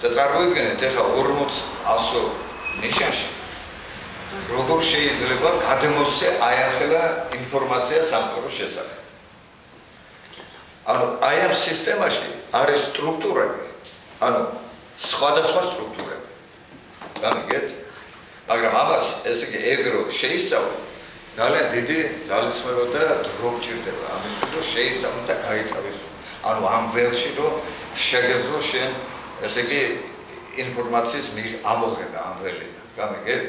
და წარმოიდგინეთ ეხლა 40-100 ნიშანში როგორ შეიძლება გადმოსცე აი ახლა ინფორმაცია სამყაროს შესახებ. ანუ აი ამ სისტემაში არის სტრუქტურები, ანუ სხვადასხვა სტრუქტურები. გამიგეთ? მაგრამ ამას ესე იგი ეგრო შეისწავლო ძალიან დიდი ძალისხმევა და დრო გჭირდება ამისთვის რომ შეისწავლო და გაითავისო. ანუ ამ ველში რომ შეგეძლო შენ ესე იგი ინფორმაციის ამოღება ამ ველიდან. გამიგეთ?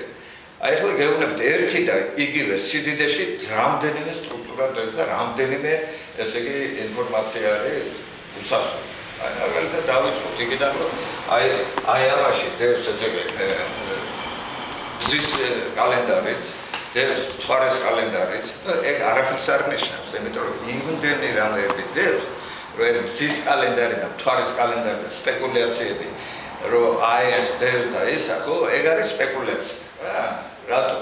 აი ახლა გეუბნებით ერთი და იგივე სიდიდეში რამდენიმე სტრუქტურა დევს და რამდენიმე ესე იგი ინფორმაცია არის უსასრულო. აი მაგალითად დავიწყოთ იქიდან რომ აი ამაში დევს ესე იგი ბზის კალენდარიც, დევს მთვარის კალენდარიც, ეგ არაფერს არ ნიშნავს, იმიტომ რომ იმდენი რამეები დევს, რომ ეს ბზის კალენდარი და მთვარის კალენდარზე სპეკულაციები, რომ აი ეს დევს და ისა, ხო, ეგ არის სპეკულაცია. რატო?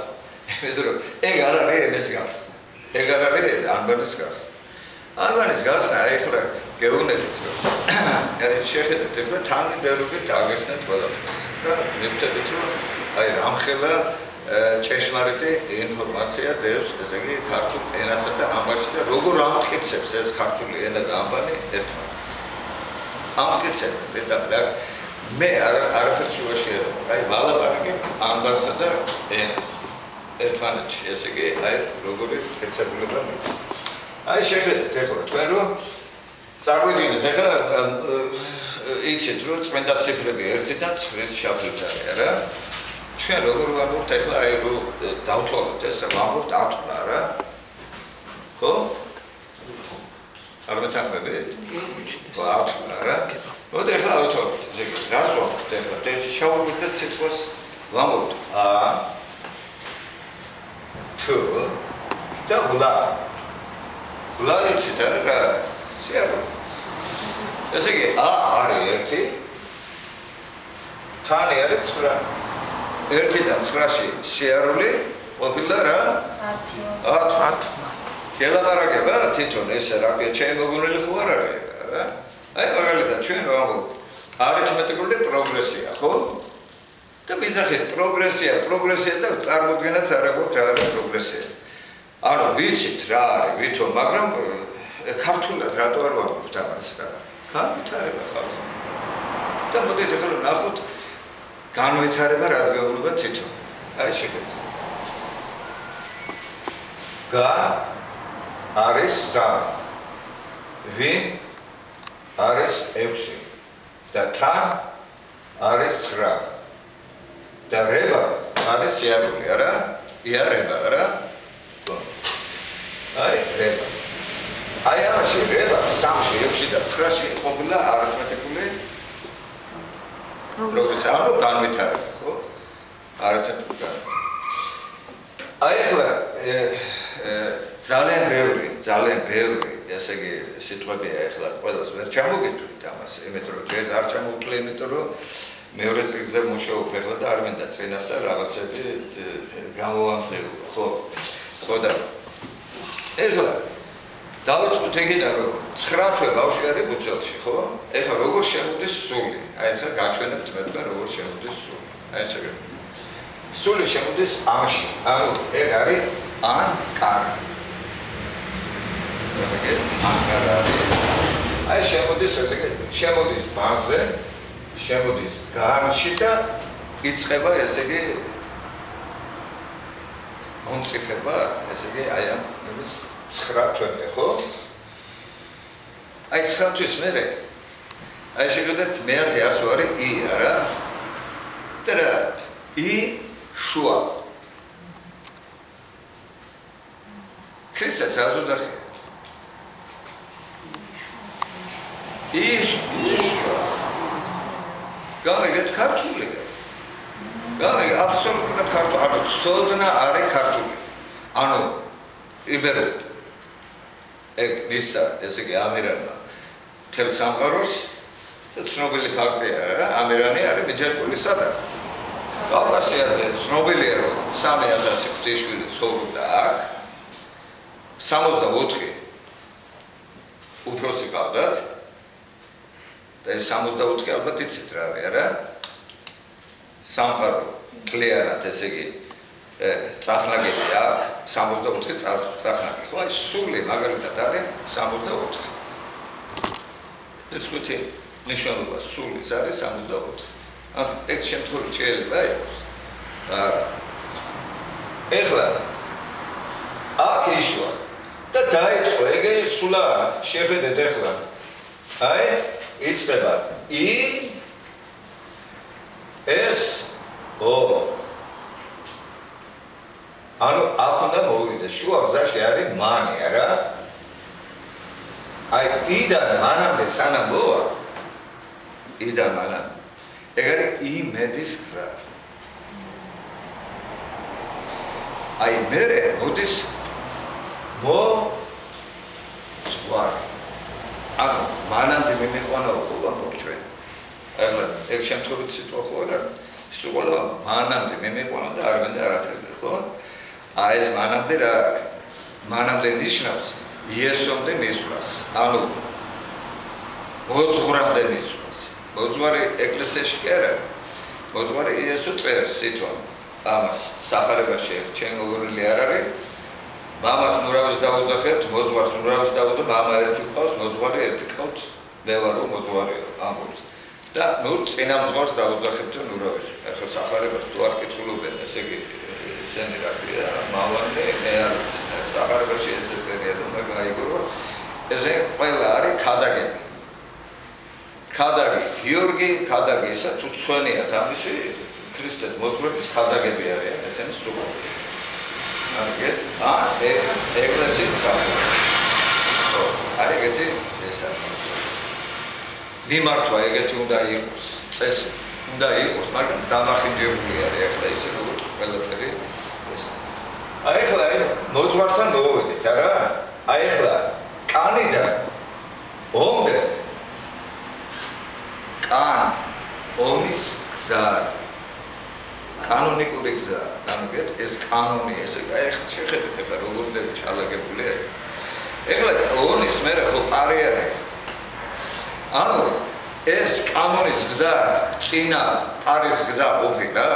იმიტომ რომ ეგ არ არის ეს გახსნა. ეგ არ არის ანბანის გახსნა. ანბანის გახსნა აი ახლა გეუბნებით რომ აი შეხედეთ ახლა თან ბევრი დაგესნათ ყველაფერს და მივხვდებით რომ აი რამხელა ჭეშმარიტი ინფორმაცია დევს ესე იგი ქართულ ენასა და ამბავში და როგორ ამტკიცებს ეს ქართული ენა და ამბანი ერთმანეთს. ამტკიცებს პირდაპირ მე არაფერს შევაშერებ. აი ვალაპარაკებ ამბავსა და ენას ერთმანეთში ესე იგი აი როგორი ეცებულება მეც. აი შეხედეთ ახლა თქვენ რომ წარმოიდგინეთ ახლა იცით რომ წმინდა ციფრები 1-დან 9-ს შევდივართ არა? ჩვენ როგორ ვამბობთ ახლა აი რომ დავთვალოთ ეს ვამბობთ 10 არა? ხო? არ მეთანხმებით? 10 არა? მოდი ახლა დავთვალოთ ესე იგი რას ვამბობთ ახლა ეს შევავდეთ სიტყვას ვამბობთ ა თუ და ვლა ვლა იცით რა? სიარული. ესე იგი ა არის 1 თანი არის 9 1-დან 9-ში სიარული ყოფილა რა 10 გელაპარაკება თვითონ ესე რა ქვია ჩემი მოგონილი ხო არ არის რა აი მაგალითად ჩვენ რა ვამბობთ არითმეტიკული პროგრესია ხო და ვიზახეთ პროგრესია და წარმოდგენაც არ აქვს რა არის პროგრესია ანუ ვიცით რა არის ვითომ მაგრამ ქართულად რატო არ ვამბობთ ამას რა განვითარება ხალხო და მოდით ახლა ნახოთ განვითარება რას გეუბნება თვითონ აი შეხედეთ გა არის 3 ვინ არის 6 და თან არის 9 და რება არის სიარული არა იარება არა აი რება აი ამაში რება 3-ში 6-ში და 9-ში ყოფილა არითმეტიკული პროგრესი ანუ განვითარება ხო არითმეტიკული აი ახლა ძალიან ბევრი ესე იგი სიტყვებია ახლა ყველას ვერ ჩამოგიტვით ამას იმიტომ რომ ჯერ არ ჩამოვკლე იმიტომ რომ მეორე წიგნზე მუშაობ ახლა და არ მინდა წინასწარ რაღაცები გამოვამზეო ხო და ახლა დავიწყოთ ეგიდან რომ 9 თვე ბავშვი არის ბუცელში ხო ეხლა როგორ შემოდის სული აი ახლა გაჩვენებთ მე როგორ შემოდის სული აი ესე სული შემოდის ამში ანუ ეგ არის ანკარ აი შემოდის ესე შემოდის ბანზე შემოდის განში და იწყება ესე იგი მომწიფება ესე იგი აი ამ 9 თვემდე ხო აი 9 თვის მერე აი შეგვიძლიათ მეათე ასო არის ი არა და რა ი შუა ქრისტეს აზუზახი ის გამიგეთ ქართულია გამიგეთ აბსოლუტურად ქართული ანუ სოდნა არის ქართული ანუ იბერო ეგ ვისა ესე იგი ამირანმა თელ სამყაროს და ცნობილი ფაქტია რა ამირანი არის ბიჯაჭვილი სადარ კავკასიაზე ცნობილია რომ 3000 ღვთისმშობელი ცხოვრობდა აქ 64 უფროსი ყავდათ და ეს 64 ალბათ იცით რა არის, არა? სამყარო კლიანად, ესე იგი, წახნაგები აქვს 64 წახნაგი. ხო, აი სული მაგალითად არის 64. ეს ხუთი ნიშნულობა სულის არის 64. ანუ ეს შემთხვევით შეიძლება იყოს. არა. ეხლა აქ იშვა და დაიწყო, ეგ სულა შეხედეთ ეხლა. აი, იწყება I S O. ანუ აქ უნდა მოვიდეს შუა გზაში არის მანი, არა? აი, I-დან მანამდე სანამ მოვა, I-დან მანამდე. ეგ არის I მედის გზა. აი, მერე მოდის ზღვარი. ანუ მანამდე მე მეყვანაო ხოლმე მოგჩვენ. ახლა ეგ შემთხვევით სიტყვა ხო არა? სულ მანამდე მე მეყვანა და არ მინდა არაფერი, ხო? აი ეს მანამდე რა არის? მანამდე ნიშნავს იესომდე მისვლას. ანუ მოძღვრამდე მისვლას. მოძღვარი ეკლესიაში კი არა. მოძღვარი იესო წერს სიტყვა. ამას სახარებაში ჩემ მოგონილი არ არის. მამას ნურავის დაუძახებთ, მოძღვარს ნურავის დაუძახებთ, მამა ერთი ყავს, მოძღვარი ერთი ყავთ, მე ვარო მოძღვარი ამბობს. და ნუ წინა მოძღვარს დაუძახებთ ნურავის. ახლა სახარებას თუ არ კითხულობენ, ესე იგი ისინი რა ქვია, მამამდე მე არ ვიცი, სახარებაში ესე წერია და უნდა გაიგორო. ესე ყველა არის ქადაგები. ქადაგი გიორგი, ქადაგი ისა თუ ცხენია თამისი ქრისტეს მოძღვრების ქადაგები არიან, ესენი სულ Arget, ეკლესიის საფუძველი. ხო, აი ეგეთი ეს არის. მიმართვა ეგეთი უნდა იყოს, წესი უნდა იყოს, მაგრამ დამახინჯებული არის ახლა ისე როგორც ყველაფერი ეს. აი ახლა მოძღვართან მოვიდეთ, არა? აი ახლა კანიდან ომდე კან ომის გზა კანონიკური გზა, გამიგეთ, ეს კანონი ესე, აი ახლა შეხედეთ ახლა როგორ ჩალაგებული არის. ეხლა ონის მერე ხო პარი არის. ანუ ეს კანონის გზა, წინა პარის გზა ყოფილა,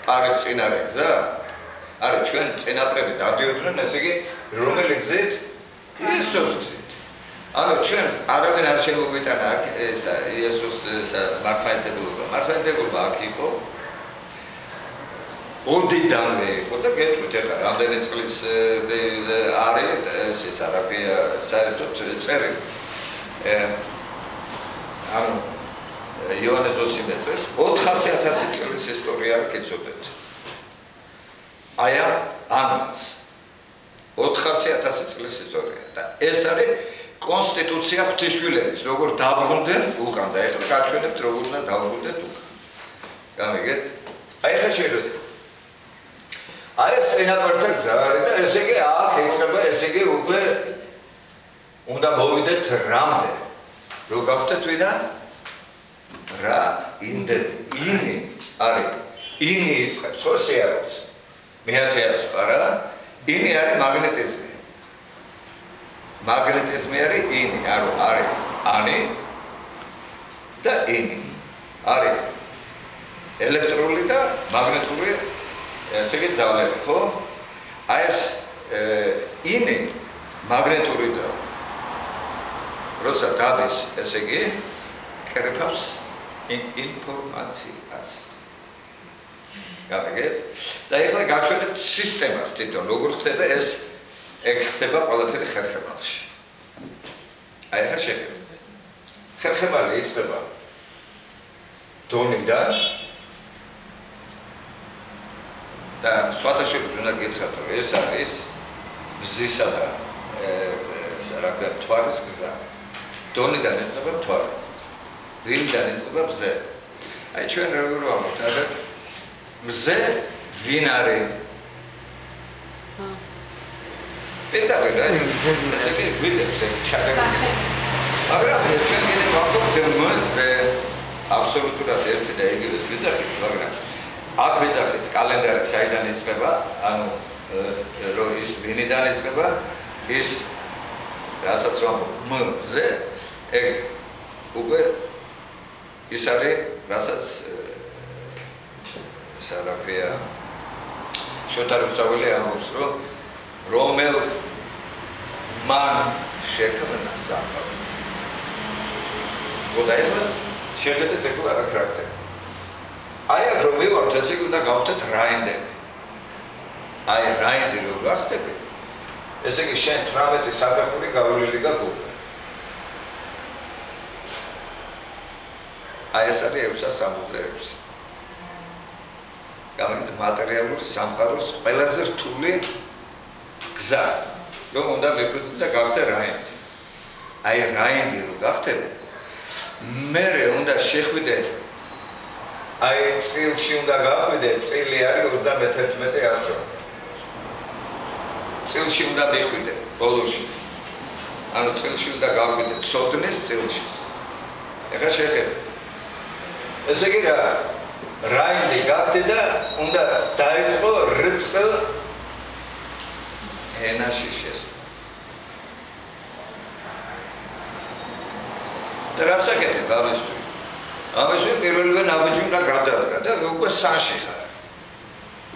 პარის წინარე გზა. არის ჩვენ წინაპრები დადიოდნენ, ესე იგი, რომელი გზით? იესოს გზით. ანუ ჩვენ არავინ არ შემოგვიტანა აქ ეს იესოს მართლმადიდებლობა. მართლმადიდებლობა აქ იყო. ოდიდანვე იყო და გეტყვით ახლა რამდენი წლის არის ეს არაფია საერთოდ წერილი. ანუ იოანე ზოსიმეწეს 400,000 წლის ისტორია კითხებთ. აი ამას 400,000 წლის ისტორია და ეს არის კონსტიტუცია ღვთისმშვილების, როგორ დაბრუნდნენ უკან და ეხლა გაჩვენებთ როგორ უნდა დაბრუნდნენ უკან. გამიგეთ? აი ხა შეიძლება აი ეს წინაპართა გზა არის და ესე იგი აქ ეწება, ესე იგი უკვე უნდა მოვიდეთ რამდენ. რო გავხდეთ ვინა? რა ინდენი, ინი არის. ინი იწყებს ხო სიარულს. მეათეას არა? ინი არის მაგნეტიზმი. მაგნეტიზმი არის ინი, არის ანი და ინი. არის ელექტრული და მაგნეტური ესე იგი ძალები, ხო? აი ეს ინი მაგნეტური ძალა. როცა დადის, ესე იგი, კერფავს ინფორმაციას. გამიგეთ? და ეხლა გაჩვენებთ სისტემას თვითონ, როგორ ხდება ეს, ეგ ხდება ყველაფერი ხერხემალში. აი ახლა შეხედეთ. ხერხემალი იწყება დონიდან და სხვადასხვა უნდა გითხრათ, რომ ეს არის მზისა და რა ქვია, მთვარის გზა. დონიდან იწყება მთვარი. ვილიდან იწყება მზე. აი ჩვენ როგორ ვამბობთ, არა? მზე ვინ არის? პირდაპირ აი ესე იგი გვიდებს ეგ ჩაგებული. მაგრამ ჩვენ კიდევ ვამბობთ მზე აბსოლუტურად ერთი და იგივეს ვიძახით, მაგრამ აქ ვიძახით კალენდარი საიდან იწყება, ანუ რომ ის ვინიდან იწყება, ის რასაც ვამბობ მზე ეგ უკვე ის არის რასაც სარაფია შოთა რუსთაველი ამბობს რომ რომელ მან შექმნა სამყარო ოდაიხლა შეხედეთ ეხლა რა ხარქტერი აი აქ რომ ვიყავთ ესე იგი უნდა გავხდეთ რაინდები აი რაინდი რომ გახდები ესე იგი შენ 18 საფეხური გავლილი გაგუყვა აი ეს არის 666 გამიგეთ მატერიალური სამყაროს ყველაზე რთული გზა რომ უნდა ვიფიქროთ და გავხდე რაინდი აი რაინდი რომ გახდები მერე უნდა შეხვიდე აი წილში უნდა გახვიდე წილი არის 31-100 წილში უნდა მიხვიდე ბოლოში ანუ წილში უნდა გახვიდე ცოდნის წილში ეხლა შეხედეთ ესე იგი რაინდი გახდე და უნდა დაიწყო რწ ენაში შესვლა და რაც აკეთებ ამისთვის პირველივე ნაბიჯი უნდა გადადგა და უკვე სანში ხარ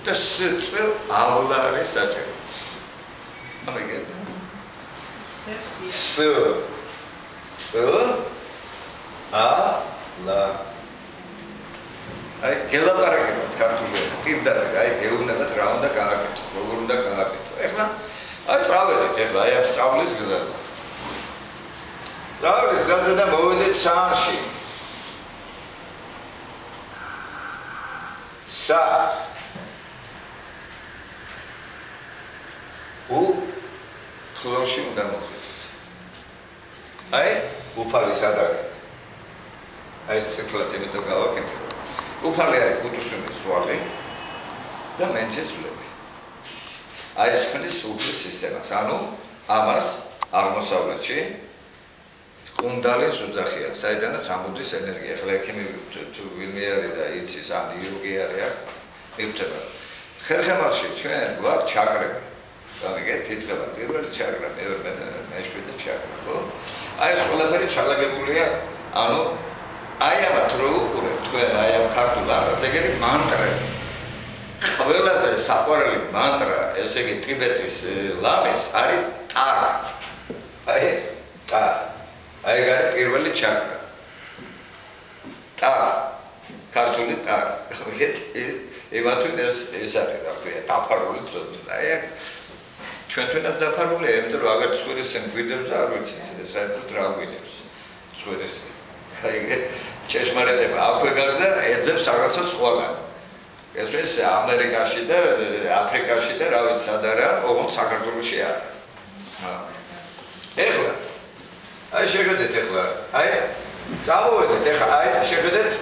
და სწ ავლა არის საჭირო ამიგეთ ს ა ლა აი გელაპარაკებთ ქართულად პირდაპირ აი გეუბნებათ რა უნდა გააკეთო როგორ უნდა გააკეთო ეხლა აი წავედით ეხლა აი ამ სწავლის გზაზე სწავლის გზაზე და მოვედით სანში სა ქლოში უნდა მოხვიდეთ აი უფალი სად არის აი ეს ციკლად იმიტომ გავაკეთე უფალი არის კუტუსუნის სვალი და მენჯესულები აი ეს ხნის უფლის სისტემას ანუ ამას აღმოსავლეთში კუნდალის უძახია საიდანაც ამოდის ენერგია ახლა ექიმი თუ ვინმე არის და იცის ან იოგი არის აქ მივხვდება ხერხემალში ჩვენ გვაქვს ჩაკრები გამიგეთ იწყება პირველი ჩაკრა მეორე მეშვიდე ჩაკრა ხო აი ეს ყველაფერი ჩალაგებულია ანუ აი ამათ რო უყურებთ თქვენ აი ამ ქართულ არას ეგეთი მანტრები ყველაზე საყვარელი მანტრა ესე იგი ტიბეტის ლამის არის ტა აი ტა აი ეგ არის პირველი ჩაკრა ტა ქართული ტა გამიგეთ ემათუნეს ეს არის რა ქვია დაფარული ცოტა აი აქ ჩვენთვინაც დაფარულია იმიტომ რომ აგერ ცხვირისენ გვიდებს და არ ვიცით საერთოდ რა გვიდებს ცხვირისენ აი ჭეშმარიტება აქვე გარდა ეძებს რაღაცა სხვაგან ეს არის ამერიკაში და აფრიკაში და რა ვიცი სად არა ოღონდ საქართველოში არა ეხლა აი შეხედეთ ეხლა აი წავედით ეხლა აი შეხედეთ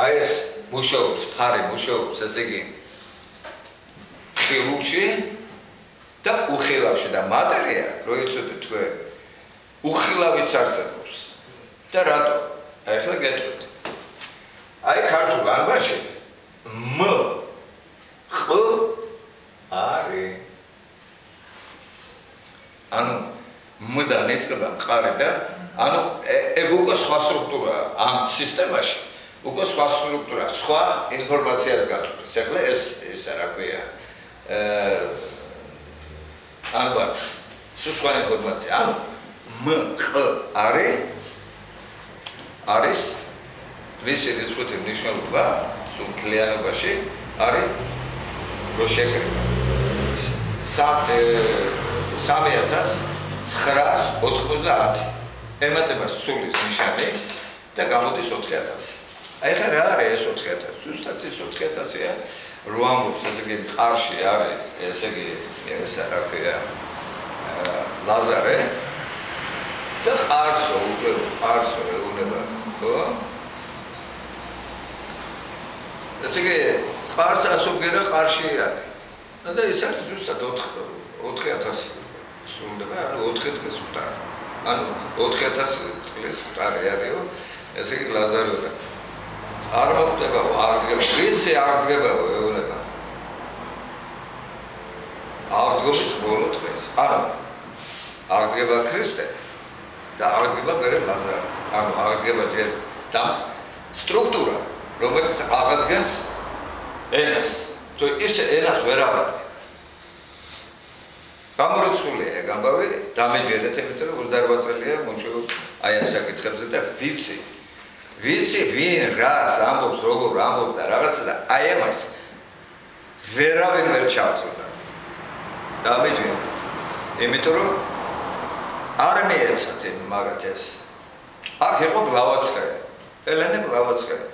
აი ეს მუშაობს ფარი მუშაობს ესე იგი ხილულში და უხილავში და მატერია რო იცოდეთ თქვენ უხილავიც არსებობს და რატო აი ახლა გეტყვით აი ქართულ ანბაში მ ხ არის ანუ მდან იწყება მყარი და ანუ ეგ უკვე სხვა სტრუქტურაა ამ სისტემაში უკვე სხვა სტრუქტურა სხვა ინფორმაციას გაწვდის ახლა ეს რა ქვია ალბათ სხვა ინფორმაცია ანუ მ ხ არის მისი რიცხვით მნიშვნელობა სულ მთლიანობაში არის რო შეკრება 3990 ემატება სულის ნიშანი და გამოდის 4000 აი ხა რა არის ეს 4000 ზუსტად ეს 4000-ია რო ამბობს ესე იგი ყარში არის ესე იგი ეს რა ქვია ლაზარე და ყარსო უკვე ყარსო ეუნება ხო ესე იგი ყარს ასოგერა ყარში არის და ეს არის ზუსტად 4000 სრულდება ანუ 4 დღეს ვტარ ანუ 4000 წლის ვტარი არისო ესე იგი ლაზარეო და არ მოხდება არ დგება ვიცი არ დგება ეუნება არ დგომის ბოლო დღეს ანუ არ დგება ქრისტე და აღდგება მერე ბაზარი. ანუ აღდგება და სტრუქტურა, რომელიც აღადგენს ენას. თუ ის ენას ვერ აღადგენს. გამორიცხულია ეგ ამბავი, დამეჯერეთ, იმიტომ რომ 28 წელია მოვშევ აი ამ საკითხებზე და ვიცი ვინ რას ამბობს, როგორ ამბობს და რაღაცა და აი ამას ვერავინ ვერ ჩავწვდა. დამეჯერეთ. იმიტომ რომ არ მიეცათ მაგათ ეს. აქ იყო ბლავაცკაია, ელენე ბლავაცკაია.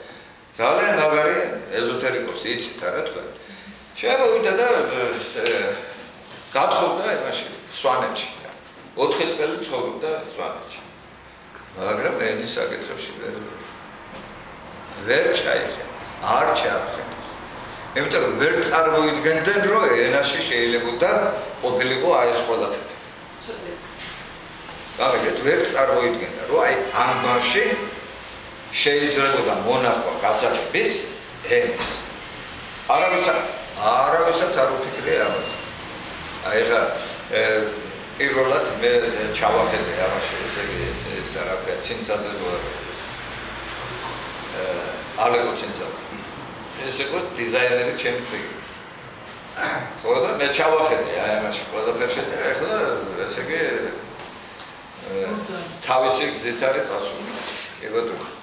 ძალიან მაგარი ეზოთერიკოსი იცით არა თქვენ. შემოვიდა და გათხოვდა იმაში სვანეთში. 4 წელი ცხოვრობდა სვანეთში. მაგრამ ენის საკითხებში ვერ ჩაიხენა, არ ჩაახენეს. იმიტომ რომ ვერ წარმოიდგენდნენ რომ ენაში შეიძლება ყოფილიყო აი ეს ყველაფერი. გამიგეთ, ვერ წარმოიდგენდა რომ აი ამ ბანში შეიძლება მონახვა გასაგების ენის. არავისაც არ უფიქრია ამაზე. აი ხა პირველად მე ჩავახედე ამაში ესე იგი ეს არაფერი ცინცაძე ალეგო ცინცაძე. ეს იყო დიზაინერი ჩემი ციგნის. ხო და მე ჩავახედე აი ამაში ყველაფერში და ახლა ესე იგი თავისი გზით არის წასული. კი ბატონო.